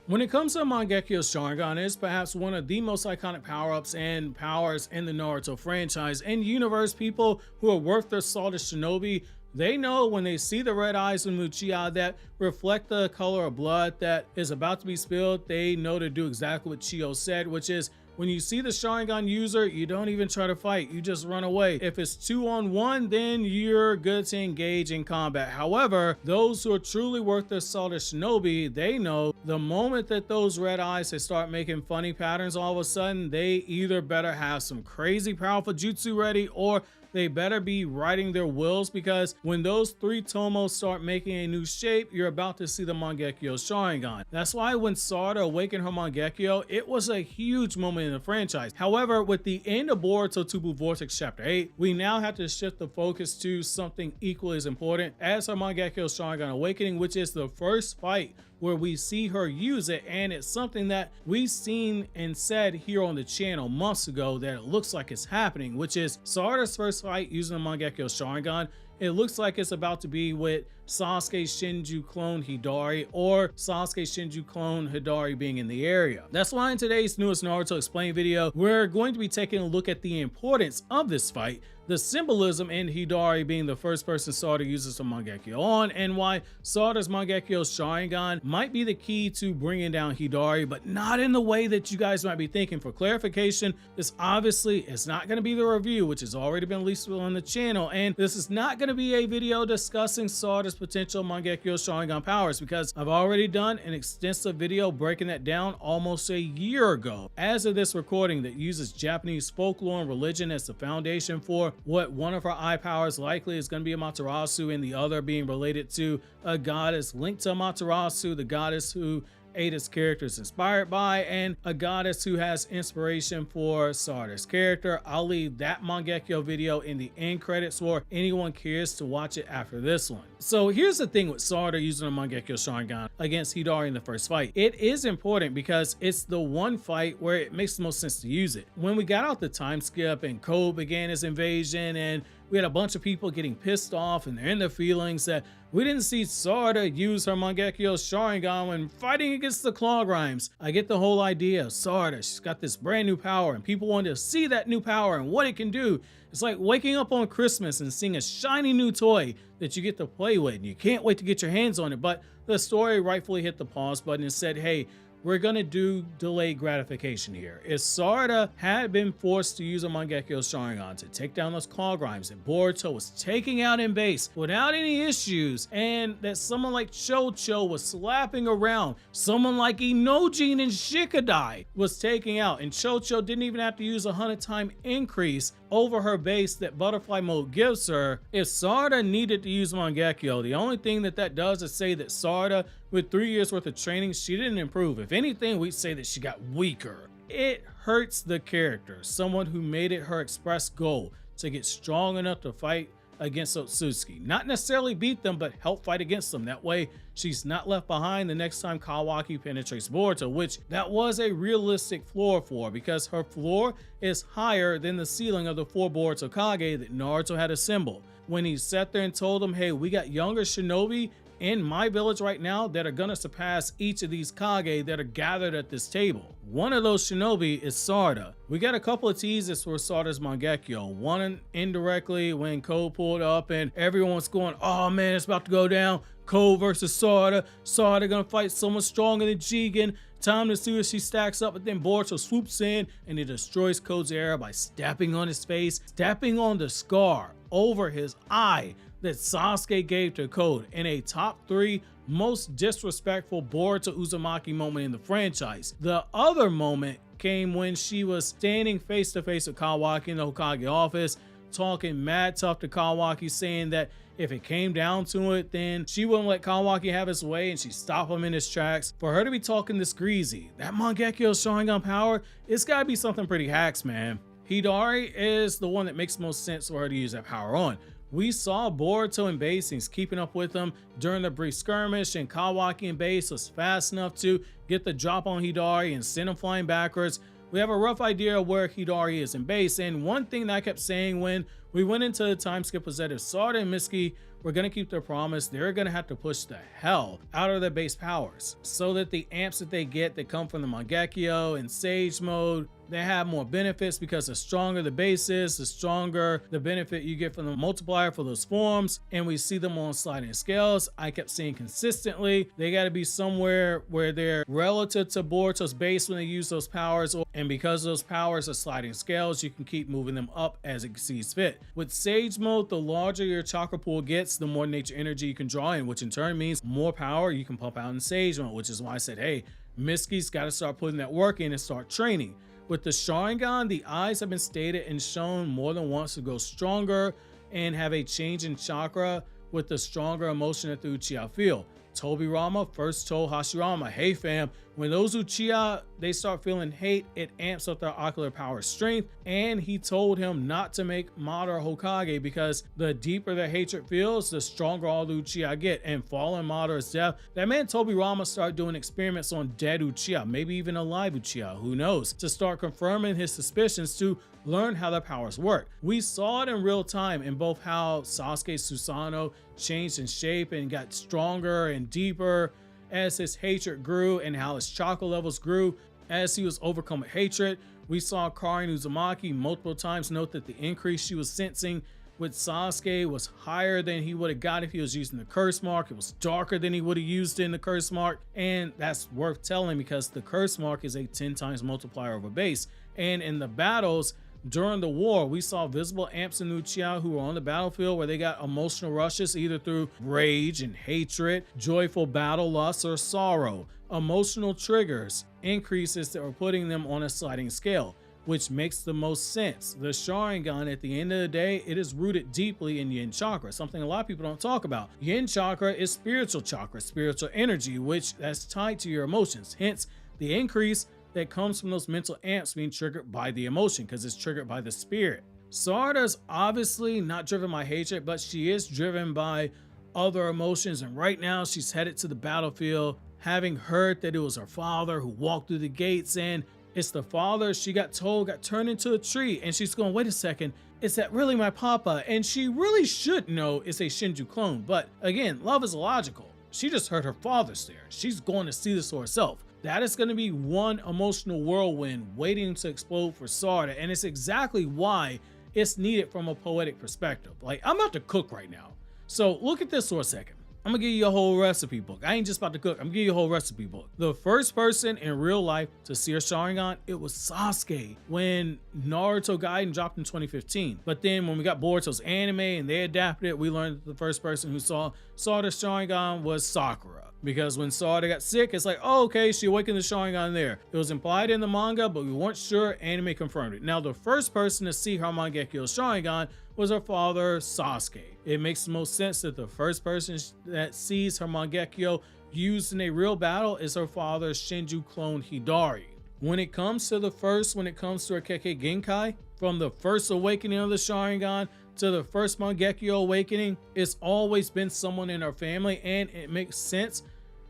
When it comes to Mangekyo Sharingan, it's perhaps one of the most iconic power-ups and powers in the Naruto franchise and universe. People who are worth their salt as shinobi, they know when they see the red eyes of Uchiha that reflect the color of blood that is about to be spilled, they know to do exactly what Chiyo said, which is when you see the Sharingan user, you don't even try to fight, you just run away. If it's 2-on-1, then you're good to engage in combat. However, those who are truly worth their salt as shinobi, they know the moment that those red eyes they start making funny patterns, all of a sudden, they either better have some crazy powerful jutsu ready or they better be writing their wills, because when those three tomos start making a new shape, you're about to see the Mangekyo Sharingan. That's why when Sarada awakened her Mangekyo, it was a huge moment in the franchise. However, with the end of Boruto Tubu Vortex Chapter 8, we now have to shift the focus to something equally as important as her Mangekyo Sharingan awakening, which is the first fight where we see her use it, and it's something that we've seen and said here on the channel months ago that it looks like it's happening, which is Sarada's first fight using the Mangekyo Sharingan. It looks like it's about to be with Sasuke Shinju clone Hidari or Sasuke Shinju clone Hidari being in the area. That's why in today's newest Naruto Explain video, we're going to be taking a look at the importance of this fight, the symbolism in Hidari being the first person Sarada uses the Mangekyo on, and why Sarada's Mangekyo Sharingan might be the key to bringing down Hidari, but not in the way that you guys might be thinking. For clarification, this obviously is not going to be the review, which has already been released on the channel, and this is not going to be a video discussing Sarada's potential Mangekyo Sharingan powers, because I've already done an extensive video breaking that down almost a year ago. As of this recording, that uses Japanese folklore and religion as the foundation for what one of her eye powers likely is going to be Amaterasu, and the other being related to a goddess linked to Amaterasu, the goddess who Ada's character is inspired by, and a goddess who has inspiration for Sarada's character. I'll leave that Mangekyo video in the end credits for anyone cares to watch it after this one. So here's the thing with Sarada using a Mangekyo Sharingan against Hidari in the first fight. It is important because it's the one fight where it makes the most sense to use it. When we got out the time skip and Code began his invasion and we had a bunch of people getting pissed off and they're in their feelings that we didn't see Sarada use her Mangekyo Sharingan when fighting against the Claw Grimes. I get the whole idea of Sarada, she's got this brand new power and people want to see that new power and what it can do. It's like waking up on Christmas and seeing a shiny new toy that you get to play with and you can't wait to get your hands on it. But the story rightfully hit the pause button and said, hey, we're gonna do delayed gratification here. If Sarada had been forced to use a Mangekyo Sharingan to take down those Claw Grimes that Boruto was taking out in base without any issues, and that someone like Chocho was slapping around, someone like Inojin and Shikadai was taking out, and Chocho didn't even have to use a 100-time increase over her base that Butterfly Mode gives her. If Sarada needed to use Mangekyo, the only thing that does is say that Sarada, with 3 years worth of training, she didn't improve. If anything, we'd say that she got weaker. It hurts the character, someone who made it her express goal to get strong enough to fight against Otsutsuki. Not necessarily beat them, but help fight against them. That way, she's not left behind the next time Kawaki penetrates Boruto, which that was a realistic floor for, because her floor is higher than the ceiling of the 4 Boruto Kage that Naruto had assembled. When he sat there and told them, hey, we got younger shinobi in my village right now that are gonna surpass each of these Kage that are gathered at this table. One of those shinobi is Sarada. We got a couple of teases for Sarada's Mangekyo. One indirectly when Code pulled up and everyone's going, oh man, it's about to go down. Code versus Sarada. Sarada gonna fight someone stronger than Jigen. Time to see if she stacks up, but then Boruto swoops in and he destroys Code's era by stepping on his face, stepping on the scar over his eye that Sasuke gave to Code in a top 3 most disrespectful Boruto Uzumaki moment in the franchise. The other moment came when she was standing face to face with Kawaki in the Hokage office, talking mad tough to Kawaki, saying that if it came down to it, then she wouldn't let Kawaki have his way and she'd stop him in his tracks. For her to be talking this greasy, that Mangekyo Sharingan power, it's gotta be something pretty hacks, man. Hidari is the one that makes most sense for her to use that power on. We saw Boruto and Basings keeping up with him during the brief skirmish, and Kawaki and Base was fast enough to get the drop on Hidari and send him flying backwards. We have a rough idea of where Hidari is in base, and one thing that I kept saying when We went into the time skip was that if Sarada and Mitsuki were going to keep their promise, they're going to have to push the hell out of their base powers so that the amps that they get that come from the Mangekyo and Sage mode, they have more benefits, because the stronger the base is, the stronger the benefit you get from the multiplier for those forms. And we see them on sliding scales. I kept seeing consistently they got to be somewhere where they're relative to Boruto's base when they use those powers, and because those powers are sliding scales, you can keep moving them up as it sees fit. With Sage mode, the larger your chakra pool gets, the more nature energy you can draw in, which in turn means more power you can pump out in Sage mode, which is why I said, hey, Mitsuki's got to start putting that work in and start training. With the Sharingan, the eyes have been stated and shown more than once to grow stronger and have a change in chakra with the stronger emotion that the Uchiha feel. Tobirama first told Hashirama, hey fam, when those Uchiha, they start feeling hate, it amps up their ocular power strength, and he told him not to make Madara Hokage because the deeper their hatred feels, the stronger all the Uchiha get. And following Madara's death, that man Tobirama started doing experiments on dead Uchiha, maybe even alive Uchiha, who knows, to start confirming his suspicions to learn how their powers work. We saw it in real time in both how Sasuke Susanoo changed in shape and got stronger and deeper as his hatred grew, and how his chakra levels grew as he was overcome with hatred. We saw Kawaki and Uzumaki multiple times note that the increase she was sensing with Sasuke was higher than he would have got if he was using the curse mark. It was darker than he would have used in the curse mark, and that's worth telling because the curse mark is a 10 times multiplier over base. And in the battles during the war, we saw visible amps in Uchiha who were on the battlefield where they got emotional rushes either through rage and hatred, joyful battle lust, or sorrow. Emotional triggers, increases that were putting them on a sliding scale, which makes the most sense. The Sharingan, at the end of the day, it is rooted deeply in Yin chakra, something a lot of people don't talk about. Yin chakra is spiritual chakra, spiritual energy, which that's tied to your emotions. Hence, the increase that comes from those mental amps being triggered by the emotion because it's triggered by the spirit. Sarada's obviously not driven by hatred, but she is driven by other emotions, and right now she's headed to the battlefield, having heard that it was her father who walked through the gates, and it's the father she got told got turned into a tree, and she's going, wait a second, is that really my papa? And she really should know it's a Shinju clone, but again, love is illogical. She just heard her father's there. She's going to see this for herself. That is going to be one emotional whirlwind waiting to explode for Sarada, and it's exactly why it's needed from a poetic perspective. Like, I'm about to cook right now, so look at this for a second. I'm gonna give you a whole recipe book. I ain't just about to cook, I'm gonna give you a whole recipe book. The first person in real life to see a Sharingan, it was Sasuke when Naruto Gaiden dropped in 2015. But then when we got Boruto's anime and they adapted it, we learned that the first person who saw the Sharingan was Sakura. Because when Sarada got sick, it's like, oh, okay, she awakened the Sharingan there. It was implied in the manga, but we weren't sure. Anime confirmed it. Now, the first person to see her Mangekyo Sharingan was her father, Sasuke. It makes the most sense that the first person that sees her Mangekyo used in a real battle is her father's Shinju clone Hidari. When it comes to her Kekkei Genkai, from the first awakening of the Sharingan to the first Mangekyo awakening, it's always been someone in her family, and it makes sense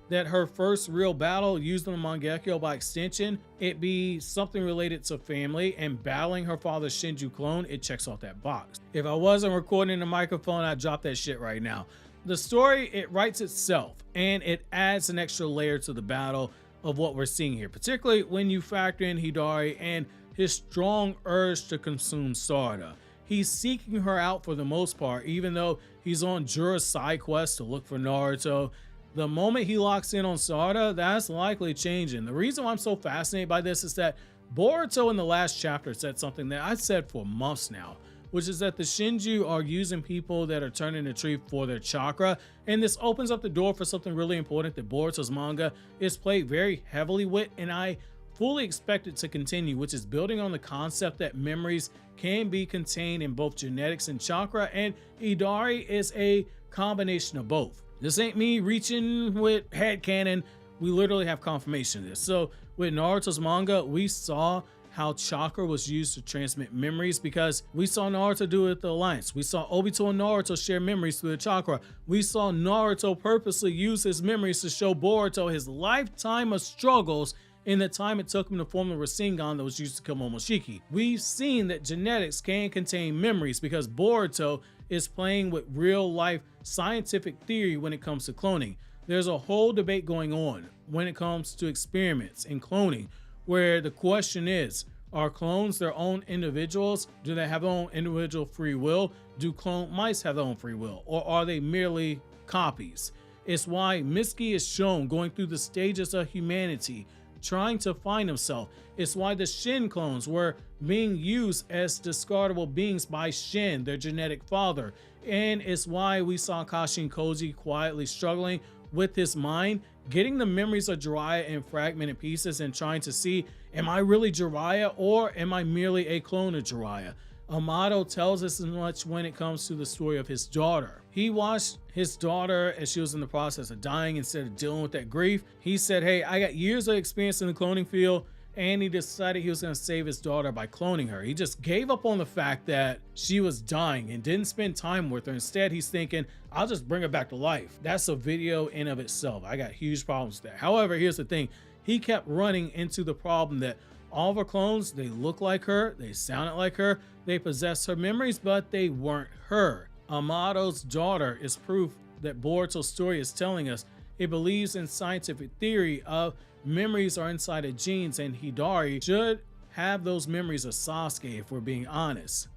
that her first real battle using the Mangekyo, by extension, it be something related to family, and battling her father's Shinju clone, it checks off that box. If I wasn't recording the microphone, I'd drop that shit right now. The story, it writes itself, and it adds an extra layer to the battle of what we're seeing here, particularly when you factor in Hidari and his strong urge to consume Sarada. He's seeking her out for the most part, even though he's on Jura's side quest to look for Naruto. The moment he locks in on Sarada, that's likely changing. The reason why I'm so fascinated by this is that Boruto in the last chapter said something that I've said for months now, which is that the Shinju are using people that are turning the tree for their chakra, and this opens up the door for something really important that Boruto's manga is played very heavily with, and I fully expect it to continue, which is building on the concept that memories can be contained in both genetics and chakra, and Hidari is a combination of both. This ain't me reaching with headcanon. We literally have confirmation of this. So with Naruto's manga, we saw how chakra was used to transmit memories, because we saw Naruto do it with the Alliance. We saw Obito and Naruto share memories through the chakra. We saw Naruto purposely use his memories to show Boruto his lifetime of struggles in the time it took him to form the Rasengan that was used to kill Momoshiki. We've seen that genetics can contain memories because Boruto is playing with real life scientific theory when it comes to cloning. There's a whole debate going on when it comes to experiments in cloning, where the question is, are clones their own individuals? Do they have their own individual free will? Do clone mice have their own free will? Or are they merely copies? It's why Mitsuki is shown going through the stages of humanity, trying to find himself. It's why the Shin clones were being used as discardable beings by Shin, their genetic father. And it's why we saw Kashi Koji quietly struggling with his mind, getting the memories of Jiraiya in fragmented pieces and trying to see, am I really Jiraiya or am I merely a clone of Jiraiya? Amato tells us as much when it comes to the story of his daughter. He watched his daughter as she was in the process of dying. Instead of dealing with that grief, he said, hey, I got years of experience in the cloning field, and he decided he was going to save his daughter by cloning her. He just gave up on the fact that she was dying and didn't spend time with her. Instead, he's thinking, I'll just bring her back to life. That's a video in of itself. I got huge problems with that. However, here's the thing. He kept running into the problem that all of her clones, they look like her, they sounded like her, they possess her memories, but they weren't her. Amato's daughter is proof that Boruto's story is telling us it believes in scientific theory of memories are inside of genes, and Hidari should have those memories of Sasuke if we're being honest.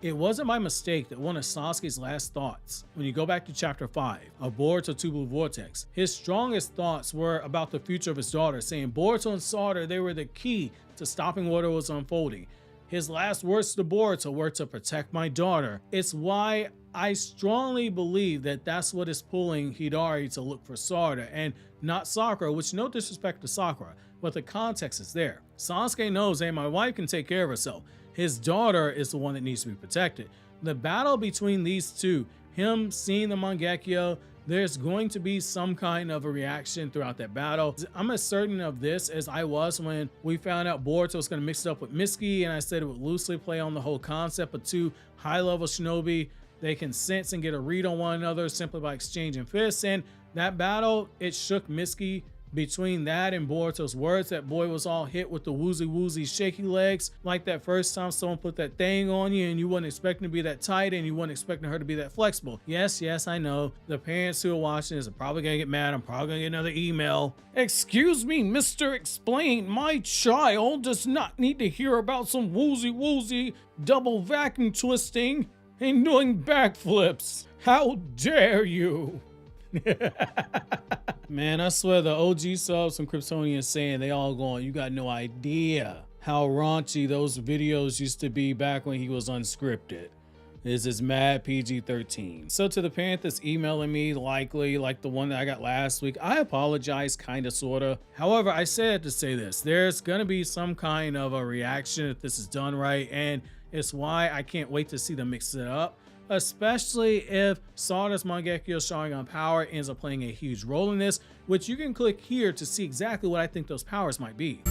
It wasn't by mistake that one of Sasuke's last thoughts, when you go back to chapter 5 of Boruto 2 Blue Vortex, his strongest thoughts were about the future of his daughter, saying Boruto and Sarada, they were the key to stopping what was unfolding. His last words to Boruto were to protect my daughter. It's why I strongly believe that that's what is pulling Hidari to look for Sarada and not Sakura, which no disrespect to Sakura, but the context is there. Sasuke knows, hey, my wife can take care of herself. His daughter is the one that needs to be protected. The battle between these two, him seeing the Mangekyo, there's going to be some kind of a reaction throughout that battle. I'm as certain of this as I was when we found out Boruto was going to mix it up with Mitsuki, and I said it would loosely play on the whole concept of two high-level shinobi. They can sense and get a read on one another simply by exchanging fists, and that battle, it shook Mitsuki. Between that and Boruto's words, that boy was all hit with the woozy shaky legs, like that first time someone put that thing on you and you wasn't expecting to be that tight and you wasn't expecting her to be that flexible. Yes, I know. The parents who are watching this are probably gonna get mad. I'm probably gonna get another email. Excuse me, Mr. Explain, my child does not need to hear about some woozy double vacuum twisting and doing backflips. How dare you? Man, I swear the OG subs from KRYPTONIAN saying they all going, you got no idea how raunchy those videos used to be back when he was unscripted. This is mad PG-13. So to the parent that's emailing me, likely like the one that I got last week, I apologize, kinda, sorta. However, I said to say this, there's gonna be some kind of a reaction if this is done right, and it's why I can't wait to see them mix it up. Especially if Sarada's Mangekyo Sharingan power ends up playing a huge role in this, which you can click here to see exactly what I think those powers might be.